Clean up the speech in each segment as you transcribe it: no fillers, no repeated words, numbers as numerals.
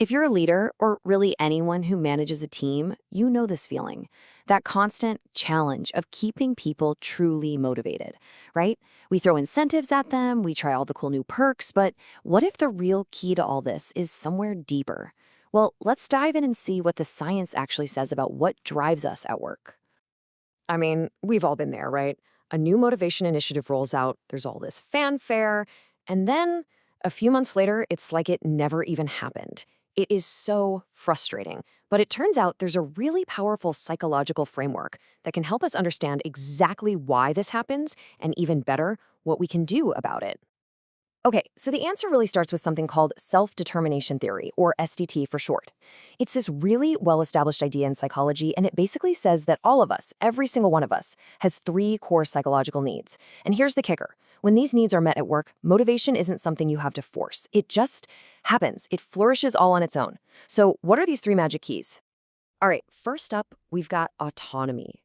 If you're a leader, or really anyone who manages a team, you know this feeling. That constant challenge of keeping people truly motivated, right? We throw incentives at them, we try all the cool new perks, but what if the real key to all this is somewhere deeper? Well, let's dive in and see what the science actually says about what drives us at work. I mean, we've all been there, right? A new motivation initiative rolls out, there's all this fanfare, and then a few months later, it's like it never even happened. It is so frustrating. But it turns out there's a really powerful psychological framework that can help us understand exactly why this happens and, even better, what we can do about it. Okay, so the answer really starts with something called self-determination theory, or SDT for short. It's this really well-established idea in psychology, and it basically says that all of us, every single one of us, has three core psychological needs. And here's the kicker. When these needs are met at work, motivation isn't something you have to force. It just happens. It flourishes all on its own. So what are these three magic keys? All right, first up, we've got autonomy.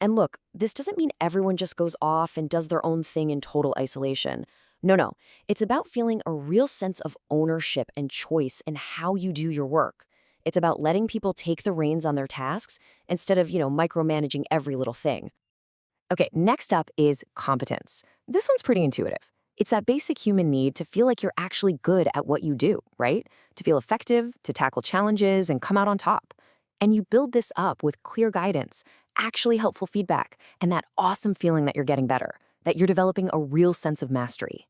And look, this doesn't mean everyone just goes off and does their own thing in total isolation. No. It's about feeling a real sense of ownership and choice in how you do your work. It's about letting people take the reins on their tasks instead of, micromanaging every little thing. Okay, next up is competence. This one's pretty intuitive. It's that basic human need to feel like you're actually good at what you do, right? To feel effective, to tackle challenges, and come out on top. And you build this up with clear guidance, actually helpful feedback, and that awesome feeling that you're getting better, that you're developing a real sense of mastery.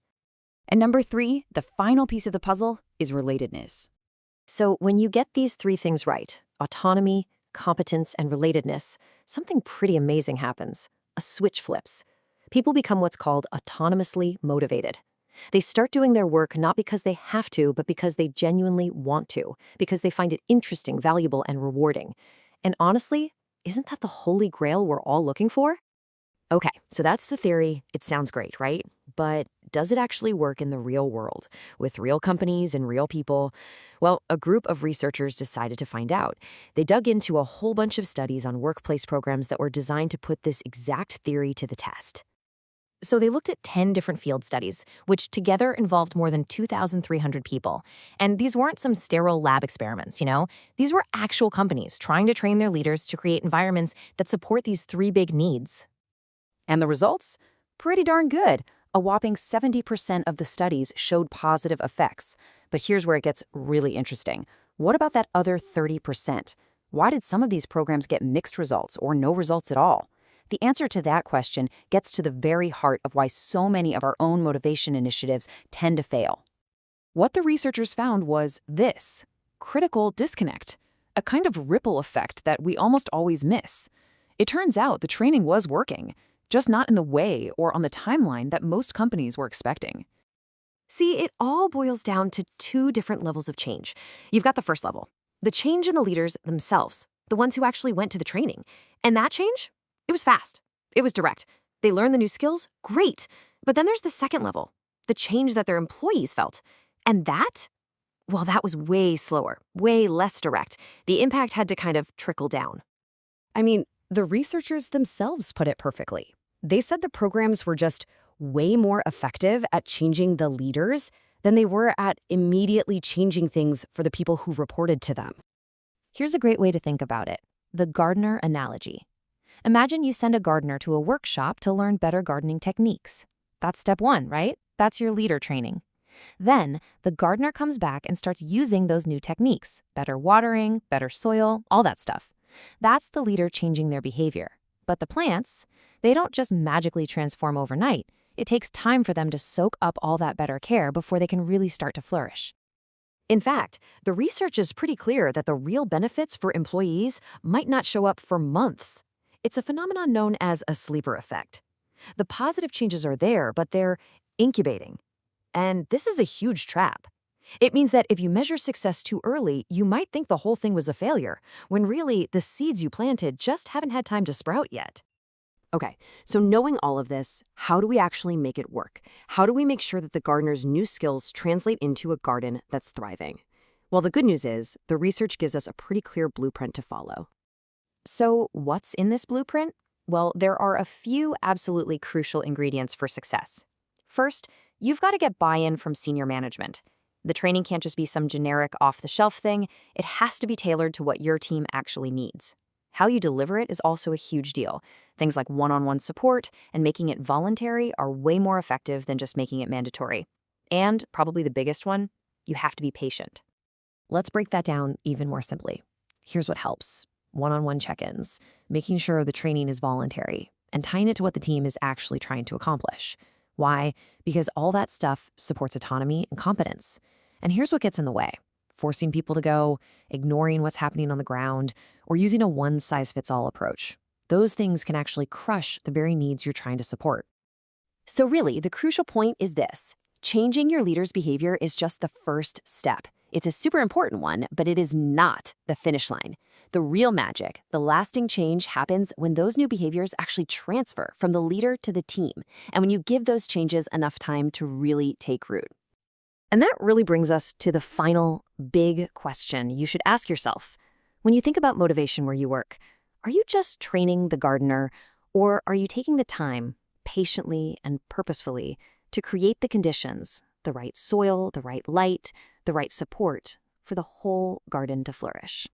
And number three, the final piece of the puzzle, is relatedness. So when you get these three things right, autonomy, competence, and relatedness, something pretty amazing happens. A switch flips. People become what's called autonomously motivated. They start doing their work not because they have to, but because they genuinely want to, because they find it interesting, valuable, and rewarding. And honestly, isn't that the holy grail we're all looking for? Okay, so that's the theory. It sounds great, right? But does it actually work in the real world, with real companies and real people? Well, a group of researchers decided to find out. They dug into a whole bunch of studies on workplace programs that were designed to put this exact theory to the test. So they looked at 10 different field studies, which together involved more than 2,300 people. And these weren't some sterile lab experiments. These were actual companies trying to train their leaders to create environments that support these three big needs. And the results? Pretty darn good. A whopping 70% of the studies showed positive effects. But here's where it gets really interesting. What about that other 30%? Why did some of these programs get mixed results or no results at all? The answer to that question gets to the very heart of why so many of our own motivation initiatives tend to fail. What the researchers found was this: critical disconnect, a kind of ripple effect that we almost always miss. It turns out the training was working, just not in the way or on the timeline that most companies were expecting. See, it all boils down to two different levels of change. You've got the first level, the change in the leaders themselves, the ones who actually went to the training. And that change? It was fast. It was direct. They learned the new skills? Great. But then there's the second level, the change that their employees felt. And that? Well, that was way slower, way less direct. The impact had to kind of trickle down. I mean, the researchers themselves put it perfectly. They said the programs were just way more effective at changing the leaders than they were at immediately changing things for the people who reported to them. Here's a great way to think about it: the gardener analogy. Imagine you send a gardener to a workshop to learn better gardening techniques. That's step one, right? That's your leader training. Then, the gardener comes back and starts using those new techniques: better watering, better soil, all that stuff. That's the leader changing their behavior. But the plants, they don't just magically transform overnight. It takes time for them to soak up all that better care before they can really start to flourish. In fact, the research is pretty clear that the real benefits for employees might not show up for months. It's a phenomenon known as a sleeper effect. The positive changes are there, but they're incubating. And this is a huge trap. It means that if you measure success too early, you might think the whole thing was a failure, when really the seeds you planted just haven't had time to sprout yet. Okay, so knowing all of this, how do we actually make it work? How do we make sure that the gardener's new skills translate into a garden that's thriving? Well, the good news is, the research gives us a pretty clear blueprint to follow. So what's in this blueprint? Well, there are a few absolutely crucial ingredients for success. First, you've got to get buy-in from senior management. The training can't just be some generic off-the-shelf thing. It has to be tailored to what your team actually needs. How you deliver it is also a huge deal. Things like one-on-one support and making it voluntary are way more effective than just making it mandatory. And probably the biggest one, you have to be patient. Let's break that down even more simply. Here's what helps. One-on-one check-ins, making sure the training is voluntary, and tying it to what the team is actually trying to accomplish. Why? Because all that stuff supports autonomy and competence. And here's what gets in the way. Forcing people to go, ignoring what's happening on the ground, or using a one-size-fits-all approach. Those things can actually crush the very needs you're trying to support. So really, the crucial point is this. Changing your leader's behavior is just the first step. It's a super important one, but it is not the finish line. The real magic, the lasting change happens when those new behaviors actually transfer from the leader to the team, and when you give those changes enough time to really take root. And that really brings us to the final big question you should ask yourself. When you think about motivation where you work, are you just training the gardener, or are you taking the time, patiently and purposefully, to create the conditions, the right soil, the right light, the right support for the whole garden to flourish?